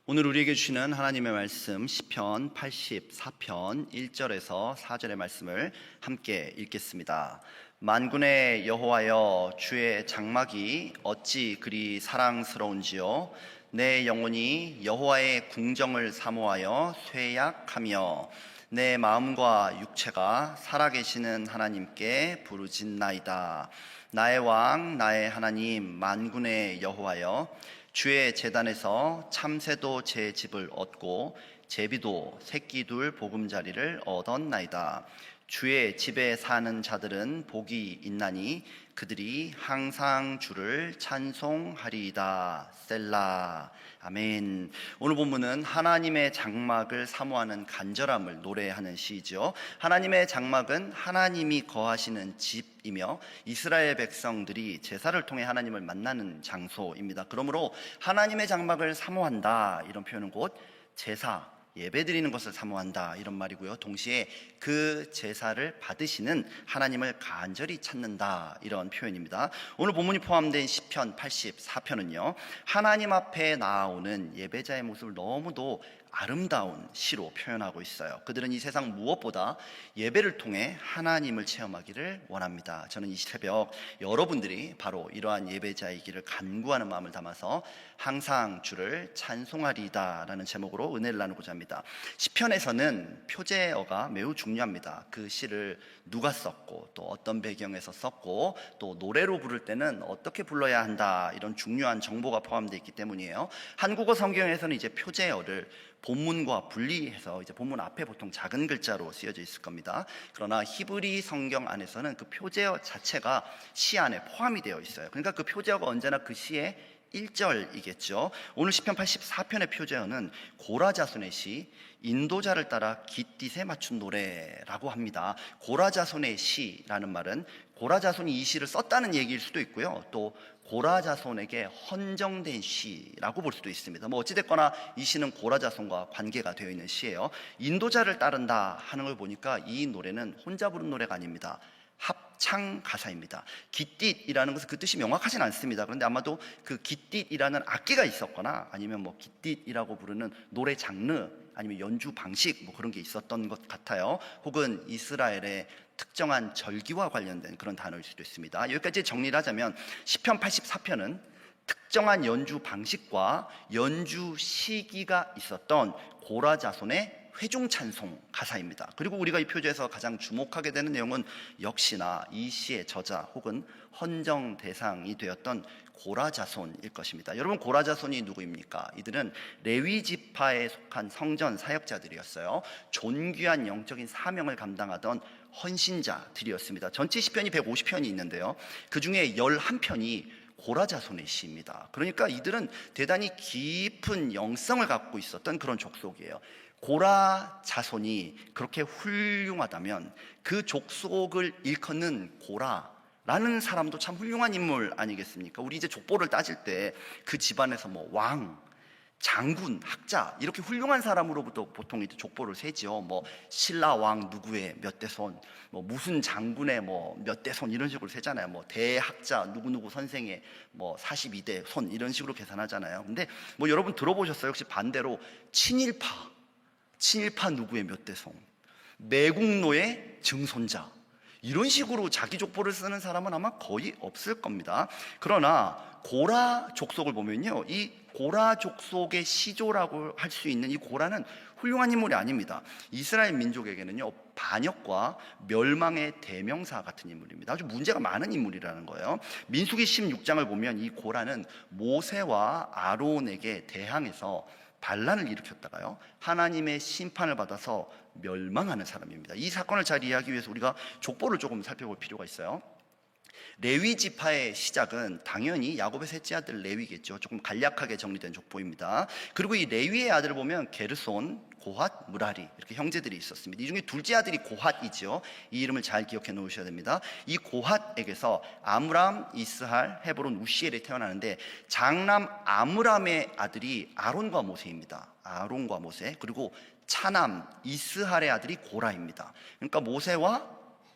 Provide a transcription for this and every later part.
오늘 우리에게 주시는 하나님의 말씀 시편 84편 1절에서 4절의 말씀을 함께 읽겠습니다. 만군의 여호와여, 주의 장막이 어찌 그리 사랑스러운지요. 내 영혼이 여호와의 궁정을 사모하여 쇠약하며 내 마음과 육체가 살아계시는 하나님께 부르짖나이다. 나의 왕 나의 하나님 만군의 여호와여, 주의 제단에서 참새도 제 집을 얻고 제비도 새끼 둘 보금자리를 얻었나이다. 주의 집에 사는 자들은 복이 있나니 그들이 항상 주를 찬송하리이다. 셀라. 아멘. 오늘 본문은 하나님의 장막을 사모하는 간절함을 노래하는 시이죠. 하나님의 장막은 하나님이 거하시는 집이며 이스라엘 백성들이 제사를 통해 하나님을 만나는 장소입니다. 그러므로 하나님의 장막을 사모한다, 이런 표현은 곧 제사, 예배드리는 것을 사모한다, 이런 말이고요. 동시에 그 제사를 받으시는 하나님을 간절히 찾는다, 이런 표현입니다. 오늘 본문이 포함된 시편 84편은요 하나님 앞에 나아오는 예배자의 모습을 너무도 아름다운 시로 표현하고 있어요. 그들은 이 세상 무엇보다 예배를 통해 하나님을 체험하기를 원합니다. 저는 이 새벽 여러분들이 바로 이러한 예배자이기를 간구하는 마음을 담아서 항상 주를 찬송하리이다 라는 제목으로 은혜를 나누고자 합니다. 시편에서는 표제어가 매우 중요합니다. 그 시를 누가 썼고 또 어떤 배경에서 썼고 또 노래로 부를 때는 어떻게 불러야 한다, 이런 중요한 정보가 포함되어 있기 때문이에요. 한국어 성경에서는 이제 표제어를 본문과 분리해서 이제 본문 앞에 보통 작은 글자로 쓰여져 있을 겁니다. 그러나 히브리 성경 안에서는 그 표제어 자체가 시 안에 포함이 되어 있어요. 그러니까 그 표제어가 언제나 그 시의 1절이겠죠. 오늘 시편 84편의 표제어는 고라 자손의 시, 인도자를 따라 깃딧에 맞춘 노래라고 합니다. 고라 자손의 시라는 말은 고라 자손이 이 시를 썼다는 얘기일 수도 있고요, 또 고라 자손에게 헌정된 시라고 볼 수도 있습니다. 어찌됐거나 이 시는 고라 자손과 관계가 되어 있는 시예요. 인도자를 따른다 하는 걸 보니까 이 노래는 혼자 부른 노래가 아닙니다. 합창 가사입니다. 깃딧이라는 것은 그 뜻이 명확하진 않습니다. 그런데 아마도 그 깃딧이라는 악기가 있었거나 아니면 깃딧이라고 부르는 노래 장르 아니면 연주 방식 그런 게 있었던 것 같아요. 혹은 이스라엘의 특정한 절기와 관련된 그런 단어일 수도 있습니다. 여기까지 정리를 하자면 시편 84편은 특정한 연주 방식과 연주 시기가 있었던 고라 자손의 회중 찬송 가사입니다. 그리고 우리가 이 표제에서 가장 주목하게 되는 내용은 역시나 이 시의 저자 혹은 헌정 대상이 되었던 고라 자손일 것입니다. 여러분, 고라 자손이 누구입니까? 이들은 레위 지파에 속한 성전 사역자들이었어요. 존귀한 영적인 사명을 감당하던 헌신자들이었습니다. 전체 시편이 150편이 있는데요, 그 중에 11편이 고라 자손의 시입니다. 그러니까 이들은 대단히 깊은 영성을 갖고 있었던 그런 족속이에요. 고라 자손이 그렇게 훌륭하다면 그 족속을 일컫는 고라라는 사람도 참 훌륭한 인물 아니겠습니까? 우리 이제 족보를 따질 때 그 집안에서 왕, 장군, 학자, 이렇게 훌륭한 사람으로부터 보통 이제 족보를 세죠. 신라 왕 누구의 몇 대손, 무슨 장군의 몇 대손, 이런 식으로 세잖아요. 대학자 누구누구 선생의 42대 손, 이런 식으로 계산하잖아요. 근데 여러분 들어보셨어요? 혹시 반대로 친일파 누구의 몇 대손, 매국노의 증손자, 이런 식으로 자기 족보를 쓰는 사람은 아마 거의 없을 겁니다. 그러나 고라 족속을 보면요, 이 고라 족속의 시조라고 할 수 있는 이 고라는 훌륭한 인물이 아닙니다. 이스라엘 민족에게는요, 반역과 멸망의 대명사 같은 인물입니다. 아주 문제가 많은 인물이라는 거예요. 민수기 16장을 보면 이 고라는 모세와 아론에게 대항해서 반란을 일으켰다가요, 하나님의 심판을 받아서 멸망하는 사람입니다. 이 사건을 잘 이해하기 위해서 우리가 족보를 조금 살펴볼 필요가 있어요. 레위 지파의 시작은 당연히 야곱의 셋째 아들 레위겠죠. 조금 간략하게 정리된 족보입니다. 그리고 이 레위의 아들을 보면 게르손, 고핫, 무라리, 이렇게 형제들이 있었습니다. 이 중에 둘째 아들이 고핫이죠. 이 이름을 잘 기억해 놓으셔야 됩니다. 이 고핫에게서 아므람, 이스할, 헤브론, 우시엘이 태어나는데 장남 아므람의 아들이 아론과 모세입니다. 아론과 모세. 그리고 차남 이스할의 아들이 고라입니다. 그러니까 모세와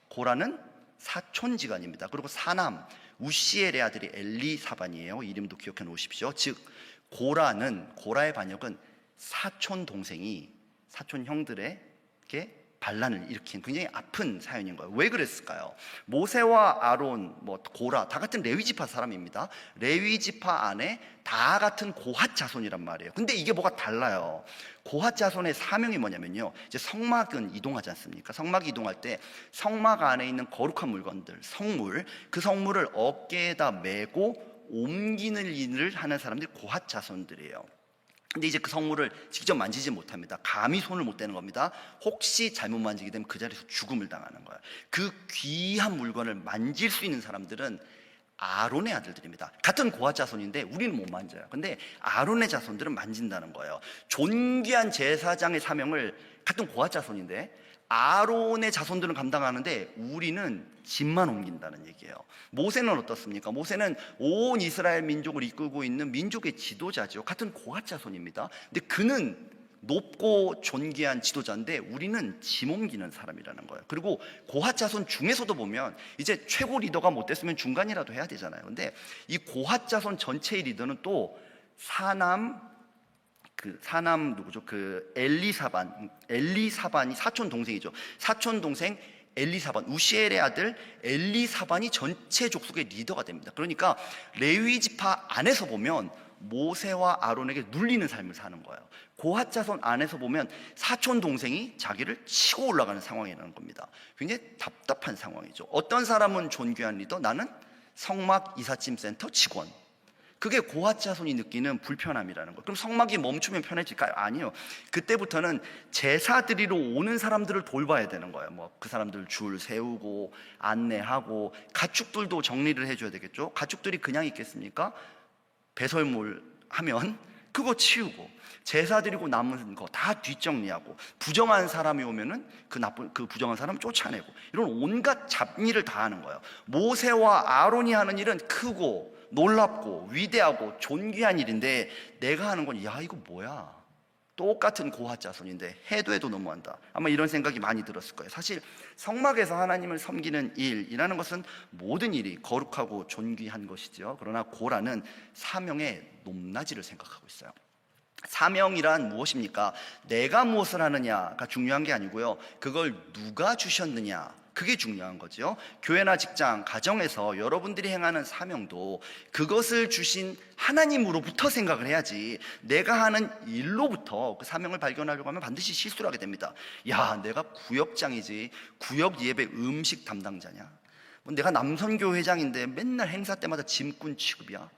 고라는 사촌지간입니다. 그리고 사남 우시엘의 아들이 엘리사반이에요. 이름도 기억해 놓으십시오. 즉 고라의 반역은 사촌 동생이 사촌 형들에게 반란을 일으킨 굉장히 아픈 사연인 거예요. 왜 그랬을까요? 모세와 아론, 고라 다 같은 레위 지파 사람입니다. 레위 지파 안에 다 같은 고핫 자손이란 말이에요. 근데 이게 뭐가 달라요? 고핫 자손의 사명이 뭐냐면요, 이제 성막은 이동하지 않습니까? 성막이 이동할 때 성막 안에 있는 거룩한 물건들, 성물, 그 성물을 어깨에다 메고 옮기는 일을 하는 사람들이 고핫 자손들이에요. 근데 이제 그 성물을 직접 만지지 못합니다. 감히 손을 못 대는 겁니다. 혹시 잘못 만지게 되면 그 자리에서 죽음을 당하는 거예요. 그 귀한 물건을 만질 수 있는 사람들은 아론의 아들들입니다. 같은 고핫 자손인데 우리는 못 만져요. 근데 아론의 자손들은 만진다는 거예요. 존귀한 제사장의 사명을 같은 고핫 자손인데 아론의 자손들은 감당하는데 우리는 짐만 옮긴다는 얘기예요. 모세는 어떻습니까? 모세는 온 이스라엘 민족을 이끌고 있는 민족의 지도자죠. 같은 고핫 자손입니다. 근데 그는 높고 존귀한 지도자인데 우리는 짐 옮기는 사람이라는 거예요. 그리고 고핫 자손 중에서도 보면 이제 최고 리더가 못 됐으면 중간이라도 해야 되잖아요. 근데 이 고핫 자손 전체의 리더는 또 사남 누구죠? 엘리사반이 사촌 동생이죠. 사촌 동생 엘리사반, 우시엘의 아들 엘리사반이 전체 족속의 리더가 됩니다. 그러니까 레위 지파 안에서 보면 모세와 아론에게 눌리는 삶을 사는 거예요. 고핫 자손 안에서 보면 사촌 동생이 자기를 치고 올라가는 상황이라는 겁니다. 굉장히 답답한 상황이죠. 어떤 사람은 존귀한 리더, 나는 성막 이삿짐 센터 직원. 그게 고핫 자손이 느끼는 불편함이라는 거예요. 그럼 성막이 멈추면 편해질까요? 아니요. 그때부터는 제사 드리러 오는 사람들을 돌봐야 되는 거예요. 그 사람들 줄 세우고 안내하고, 가축들도 정리를 해줘야 되겠죠. 가축들이 그냥 있겠습니까? 배설물 하면 그거 치우고, 제사 드리고 남은 거 다 뒷정리하고, 부정한 사람이 오면은 그 부정한 사람 쫓아내고, 이런 온갖 잡일을 다 하는 거예요. 모세와 아론이 하는 일은 크고 놀랍고 위대하고 존귀한 일인데, 내가 하는 건 이거 뭐야? 똑같은 고핫 자손인데 해도 너무한다. 아마 이런 생각이 많이 들었을 거예요. 사실 성막에서 하나님을 섬기는 일이라는 것은 모든 일이 거룩하고 존귀한 것이죠. 그러나 고라는 사명의 높낮이를 생각하고 있어요. 사명이란 무엇입니까? 내가 무엇을 하느냐가 중요한 게 아니고요, 그걸 누가 주셨느냐, 그게 중요한 거죠. 교회나 직장, 가정에서 여러분들이 행하는 사명도 그것을 주신 하나님으로부터 생각을 해야지, 내가 하는 일로부터 그 사명을 발견하려고 하면 반드시 실수를 하게 됩니다. 내가 구역장이지 구역 예배 음식 담당자냐? 내가 남선교 회장인데 맨날 행사 때마다 짐꾼 취급이야?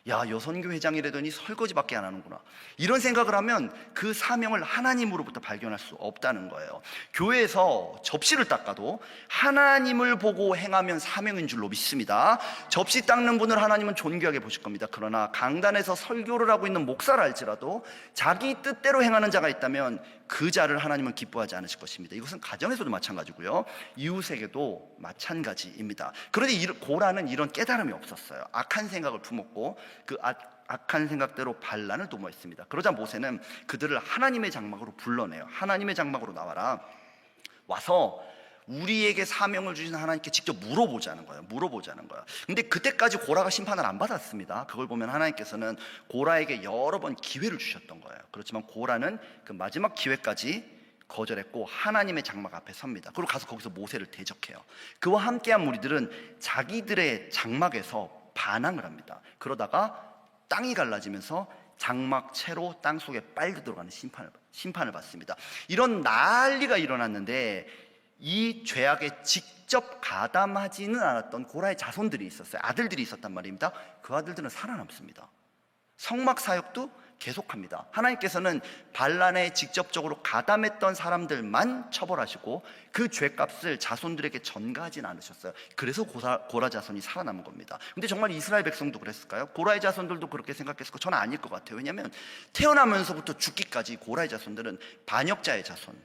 여선교 회장이라더니 설거지밖에 안 하는구나. 이런 생각을 하면 그 사명을 하나님으로부터 발견할 수 없다는 거예요. 교회에서 접시를 닦아도 하나님을 보고 행하면 사명인 줄로 믿습니다. 접시 닦는 분을 하나님은 존귀하게 보실 겁니다. 그러나 강단에서 설교를 하고 있는 목사라 할지라도 자기 뜻대로 행하는 자가 있다면 그 자를 하나님은 기뻐하지 않으실 것입니다. 이것은 가정에서도 마찬가지고요, 이웃에게도 마찬가지입니다. 그런데 고라는 이런 깨달음이 없었어요. 악한 생각을 품었고 그 악한 생각대로 반란을 도모했습니다. 그러자 모세는 그들을 하나님의 장막으로 불러내요. 하나님의 장막으로 나와라. 와서 우리에게 사명을 주신 하나님께 직접 물어보자는 거예요. 근데 그때까지 고라가 심판을 안 받았습니다. 그걸 보면 하나님께서는 고라에게 여러 번 기회를 주셨던 거예요. 그렇지만 고라는 그 마지막 기회까지 거절했고 하나님의 장막 앞에 섭니다. 그리고 가서 거기서 모세를 대적해요. 그와 함께한 무리들은 자기들의 장막에서 반항을 합니다. 그러다가 땅이 갈라지면서 장막 채로 땅 속에 빨려 들어가는 심판을 받습니다. 이런 난리가 일어났는데 이 죄악에 직접 가담하지는 않았던 고라의 자손들이 있었어요. 아들들이 있었단 말입니다. 그 아들들은 살아남습니다. 성막 사역도 계속합니다. 하나님께서는 반란에 직접적으로 가담했던 사람들만 처벌하시고 그 죄값을 자손들에게 전가하진 않으셨어요. 그래서 고라 자손이 살아남은 겁니다. 근데 정말 이스라엘 백성도 그랬을까요? 고라의 자손들도 그렇게 생각했을까요? 저는 아닐 것 같아요. 왜냐하면 태어나면서부터 죽기까지 고라의 자손들은 반역자의 자손,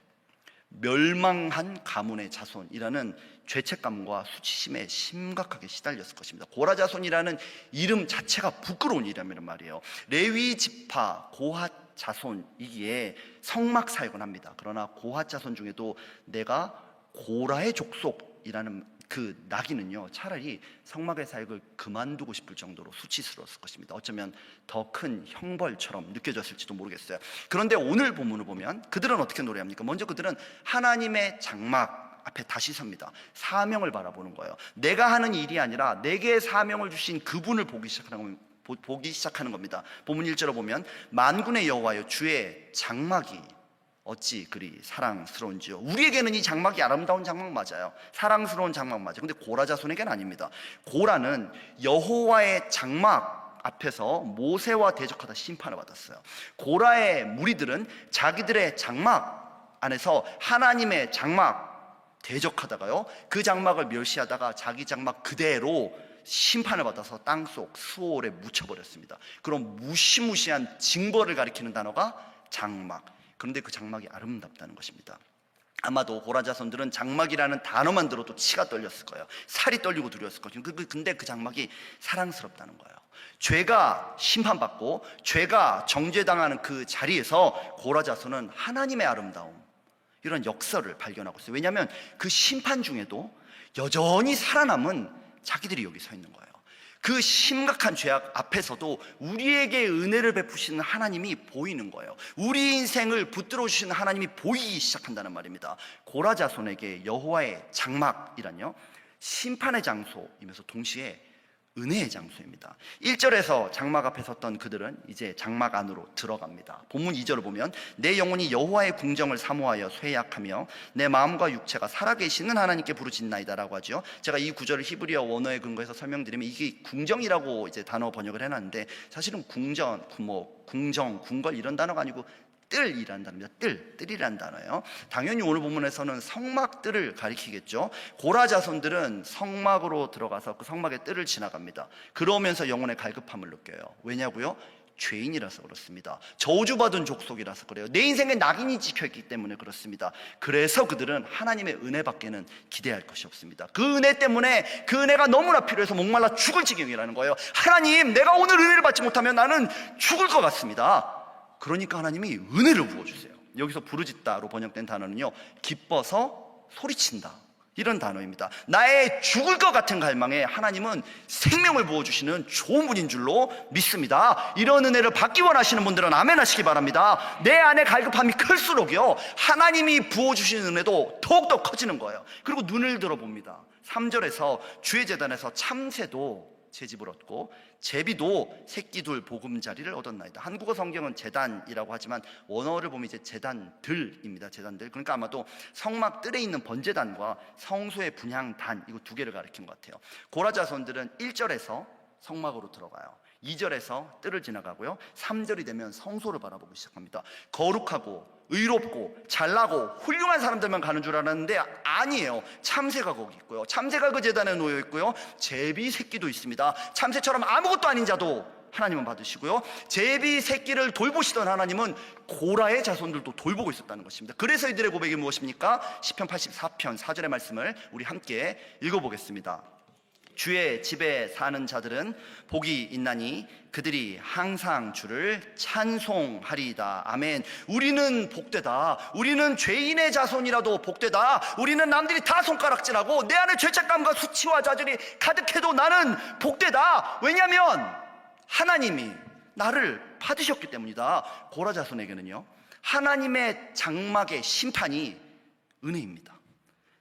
멸망한 가문의 자손이라는 죄책감과 수치심에 심각하게 시달렸을 것입니다. 고라 자손이라는 이름 자체가 부끄러운 이름이란 말이에요. 레위 지파 고핫 자손이기에 성막 사역을 합니다. 그러나 고핫 자손 중에도 내가 고라의 족속이라는 그 나귀는요, 차라리 성막의 사역을 그만두고 싶을 정도로 수치스러웠을 것입니다. 어쩌면 더 큰 형벌처럼 느껴졌을지도 모르겠어요. 그런데 오늘 본문을 보면 그들은 어떻게 노래합니까? 먼저 그들은 하나님의 장막 앞에 다시 섭니다. 사명을 바라보는 거예요. 내가 하는 일이 아니라 내게 사명을 주신 그분을 보기 시작하는 겁니다. 본문 1절을 보면 만군의 여호와여 주의 장막이 어찌 그리 사랑스러운지요. 우리에게는 이 장막이 아름다운 장막 맞아요. 사랑스러운 장막 맞아요. 근데 고라 자손에게는 아닙니다. 고라는 여호와의 장막 앞에서 모세와 대적하다 심판을 받았어요. 고라의 무리들은 자기들의 장막 안에서 하나님의 장막 대적하다가요, 그 장막을 멸시하다가 자기 장막 그대로 심판을 받아서 땅속 수월에 묻혀버렸습니다. 그런 무시무시한 징벌을 가리키는 단어가 장막. 그런데 그 장막이 아름답다는 것입니다. 아마도 고라 자손들은 장막이라는 단어만 들어도 치가 떨렸을 거예요. 살이 떨리고 두려웠을 거예요. 근데 그 장막이 사랑스럽다는 거예요. 죄가 심판받고 죄가 정죄당하는 그 자리에서 고라 자손은 하나님의 아름다움, 이런 역사를 발견하고 있어요. 왜냐하면 그 심판 중에도 여전히 살아남은 자기들이 여기 서 있는 거예요. 그 심각한 죄악 앞에서도 우리에게 은혜를 베푸시는 하나님이 보이는 거예요. 우리 인생을 붙들어 주시는 하나님이 보이기 시작한다는 말입니다. 고라 자손에게 여호와의 장막이란요, 심판의 장소이면서 동시에 은혜의 장소입니다. 1절에서 장막 앞에 섰던 그들은 이제 장막 안으로 들어갑니다. 본문 2절을 보면 내 영혼이 여호와의 궁정을 사모하여 쇠약하며 내 마음과 육체가 살아계시는 하나님께 부르짖나이다 라고 하죠. 제가 이 구절을 히브리어 원어에 근거해서 설명드리면 이게 궁정이라고 이제 단어 번역을 해놨는데, 사실은 궁전, 궁정, 궁궐 이런 단어가 아니고 뜰이라는 단어입니다. 뜰이라는 단어예요. 당연히 오늘 본문에서는 성막뜰을 가리키겠죠. 고라 자손들은 성막으로 들어가서 그 성막의 뜰을 지나갑니다. 그러면서 영혼의 갈급함을 느껴요. 왜냐고요? 죄인이라서 그렇습니다. 저주받은 족속이라서 그래요. 내 인생에 낙인이 찍혀있기 때문에 그렇습니다. 그래서 그들은 하나님의 은혜밖에는 기대할 것이 없습니다. 그 은혜 때문에, 그 은혜가 너무나 필요해서 목말라 죽을 지경이라는 거예요. 하나님, 내가 오늘 은혜를 받지 못하면 나는 죽을 것 같습니다. 그러니까 하나님이 은혜를 부어주세요. 여기서 부르짖다로 번역된 단어는요, 기뻐서 소리친다, 이런 단어입니다. 나의 죽을 것 같은 갈망에 하나님은 생명을 부어주시는 좋은 분인 줄로 믿습니다. 이런 은혜를 받기 원하시는 분들은 아멘 하시기 바랍니다. 내 안에 갈급함이 클수록요, 하나님이 부어주시는 은혜도 더욱더 커지는 거예요. 그리고 눈을 들어봅니다. 3절에서 주의 제단에서 참새도 제 집을 얻고 제비도 새끼둘 보금자리를 얻었나이다. 한국어 성경은 제단이라고 하지만 원어를 보면 이제 제단들입니다. 제단들. 그러니까 아마도 성막 뜰에 있는 번제단과 성소의 분향단, 이거 두 개를 가리킨 것 같아요. 고라 자손들은 1절에서 성막으로 들어가요. 2절에서 뜰을 지나가고요, 3절이 되면 성소를 바라보기 시작합니다. 거룩하고 의롭고 잘나고 훌륭한 사람들만 가는 줄 알았는데 아니에요. 참새가 거기 있고요, 참새가 그 제단에 놓여 있고요, 제비 새끼도 있습니다. 참새처럼 아무것도 아닌 자도 하나님은 받으시고요, 제비 새끼를 돌보시던 하나님은 고라의 자손들도 돌보고 있었다는 것입니다. 그래서 이들의 고백이 무엇입니까? 시편 84편 4절의 말씀을 우리 함께 읽어보겠습니다. 주의 집에 사는 자들은 복이 있나니 그들이 항상 주를 찬송하리이다. 아멘. 우리는 복되다. 우리는 죄인의 자손이라도 복되다. 우리는 남들이 다 손가락질하고 내 안에 죄책감과 수치와 자질이 가득해도 나는 복되다. 왜냐하면 하나님이 나를 받으셨기 때문이다. 고라 자손에게는요, 하나님의 장막의 심판이 은혜입니다.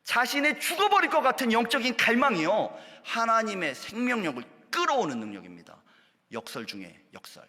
자신의 죽어버릴 것 같은 영적인 갈망이요, 하나님의 생명력을 끌어오는 능력입니다. 역설 중에 역설.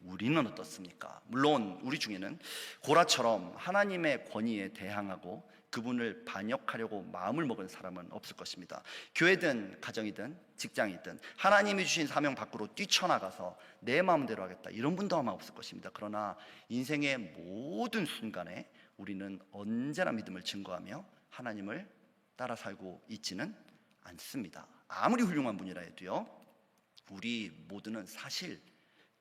우리는 어떻습니까? 물론 우리 중에는 고라처럼 하나님의 권위에 대항하고 그분을 반역하려고 마음을 먹은 사람은 없을 것입니다. 교회든 가정이든 직장이든 하나님이 주신 사명 밖으로 뛰쳐나가서 내 마음대로 하겠다, 이런 분도 아마 없을 것입니다. 그러나 인생의 모든 순간에 우리는 언제나 믿음을 증거하며 하나님을 따라 살고 있지는 않습니다. 아무리 훌륭한 분이라 해도요, 우리 모두는 사실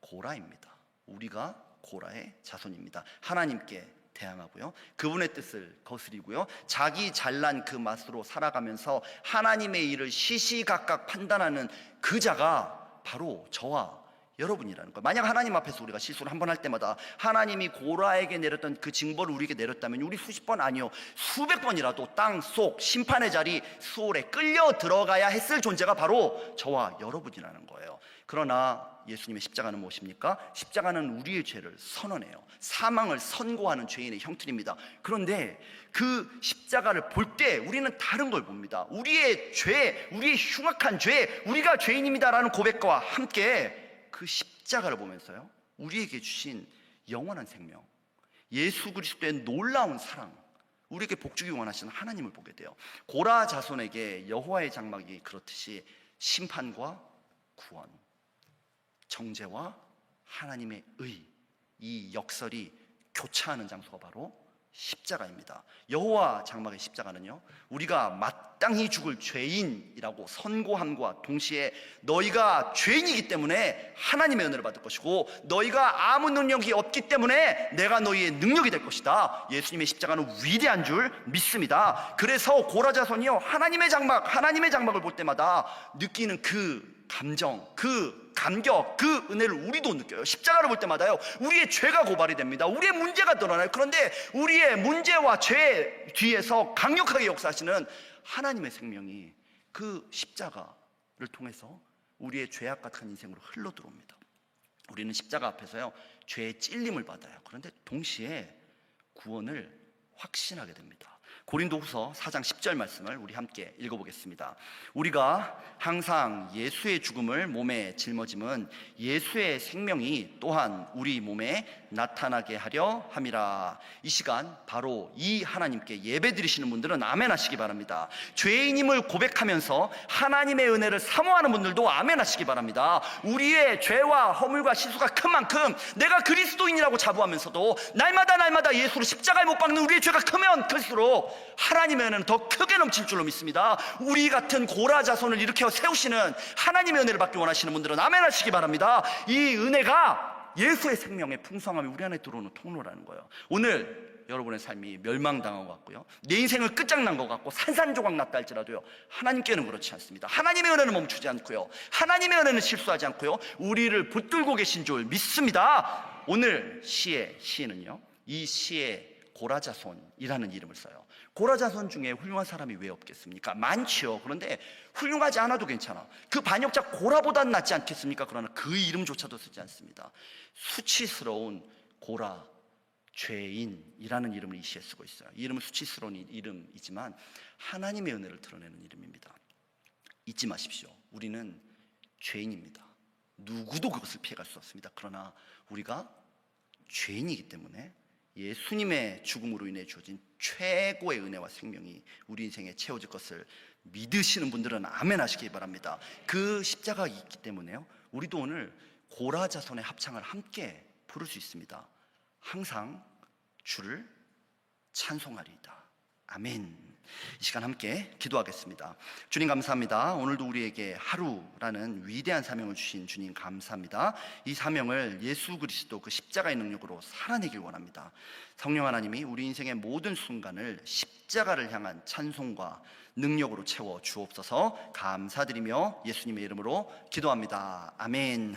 고라입니다. 우리가 고라의 자손입니다. 하나님께 대항하고요, 그분의 뜻을 거스리고요, 자기 잘난 그 맛으로 살아가면서 하나님의 일을 시시각각 판단하는 그 자가 바로 저와 여러분이라는 거예요. 만약 하나님 앞에서 우리가 실수를 한 번 할 때마다 하나님이 고라에게 내렸던 그 징벌을 우리에게 내렸다면 우리 수십 번 아니요 수백 번이라도 땅 속 심판의 자리 수월에 끌려 들어가야 했을 존재가 바로 저와 여러분이라는 거예요. 그러나 예수님의 십자가는 무엇입니까? 십자가는 우리의 죄를 선언해요. 사망을 선고하는 죄인의 형틀입니다. 그런데 그 십자가를 볼 때 우리는 다른 걸 봅니다. 우리의 죄, 우리의 흉악한 죄, 우리가 죄인입니다라는 고백과 함께 그 십자가를 보면서요, 우리에게 주신 영원한 생명, 예수 그리스도의 놀라운 사랑, 우리에게 복주기 원하시는 하나님을 보게 돼요. 고라 자손에게 여호와의 장막이 그렇듯이 심판과 구원, 정죄와 하나님의 의, 이 역설이 교차하는 장소가 바로 십자가입니다. 여호와 장막의 십자가는요, 우리가 마땅히 죽을 죄인이라고 선고함과 동시에 너희가 죄인이기 때문에 하나님의 은혜를 받을 것이고 너희가 아무 능력이 없기 때문에 내가 너희의 능력이 될 것이다. 예수님의 십자가는 위대한 줄 믿습니다. 그래서 고라 자손이요, 하나님의 장막을 볼 때마다 느끼는 그 감정, 그 감격, 그 은혜를 우리도 느껴요. 십자가를 볼 때마다요, 우리의 죄가 고발이 됩니다. 우리의 문제가 드러나요. 그런데 우리의 문제와 죄 뒤에서 강력하게 역사하시는 하나님의 생명이 그 십자가를 통해서 우리의 죄악 같은 인생으로 흘러 들어옵니다. 우리는 십자가 앞에서요, 죄의 찔림을 받아요. 그런데 동시에 구원을 확신하게 됩니다. 고린도후서 4장 10절 말씀을 우리 함께 읽어보겠습니다. 우리가 항상 예수의 죽음을 몸에 짊어짐은 예수의 생명이 또한 우리 몸에 나타나게 하려 함이라. 이 시간 바로 이 하나님께 예배드리시는 분들은 아멘 하시기 바랍니다. 죄인임을 고백하면서 하나님의 은혜를 사모하는 분들도 아멘 하시기 바랍니다. 우리의 죄와 허물과 실수가 큰 만큼 내가 그리스도인이라고 자부하면서도 날마다 예수를 십자가에 못 박는 우리의 죄가 크면 클수록 하나님의 은혜는 더 크게 넘칠 줄로 믿습니다. 우리 같은 고라 자손을 일으켜 세우시는 하나님의 은혜를 받기 원하시는 분들은 아멘 하시기 바랍니다. 이 은혜가 예수의 생명의 풍성함이 우리 안에 들어오는 통로라는 거예요. 오늘 여러분의 삶이 멸망당한 것 같고요, 내 인생을 끝장난 것 같고 산산조각 났다 할지라도요, 하나님께는 그렇지 않습니다. 하나님의 은혜는 멈추지 않고요, 하나님의 은혜는 실수하지 않고요, 우리를 붙들고 계신 줄 믿습니다. 오늘 시의 시인은요, 이 시의 고라자손이라는 이름을 써요. 고라자손 중에 훌륭한 사람이 왜 없겠습니까? 많지요. 그런데 훌륭하지 않아도 괜찮아. 그 반역자 고라보단 낫지 않겠습니까? 그러나 그 이름조차도 쓰지 않습니다. 수치스러운 고라, 죄인이라는 이름을 이 시에 쓰고 있어요. 이 이름은 수치스러운 이름이지만 하나님의 은혜를 드러내는 이름입니다. 잊지 마십시오. 우리는 죄인입니다. 누구도 그것을 피해갈 수 없습니다. 그러나 우리가 죄인이기 때문에 예수님의 죽음으로 인해 주어진 최고의 은혜와 생명이 우리 인생에 채워질 것을 믿으시는 분들은 아멘 하시기 바랍니다. 그 십자가가 있기 때문에요, 우리도 오늘 고라 자손의 합창을 함께 부를 수 있습니다. 항상 주를 찬송하리이다. 아멘. 이 시간 함께 기도하겠습니다. 주님 감사합니다. 오늘도 우리에게 하루라는 위대한 사명을 주신 주님 감사합니다. 이 사명을 예수 그리스도 그 십자가의 능력으로 살아내길 원합니다. 성령 하나님이 우리 인생의 모든 순간을 십자가를 향한 찬송과 능력으로 채워 주옵소서. 감사드리며 예수님의 이름으로 기도합니다. 아멘.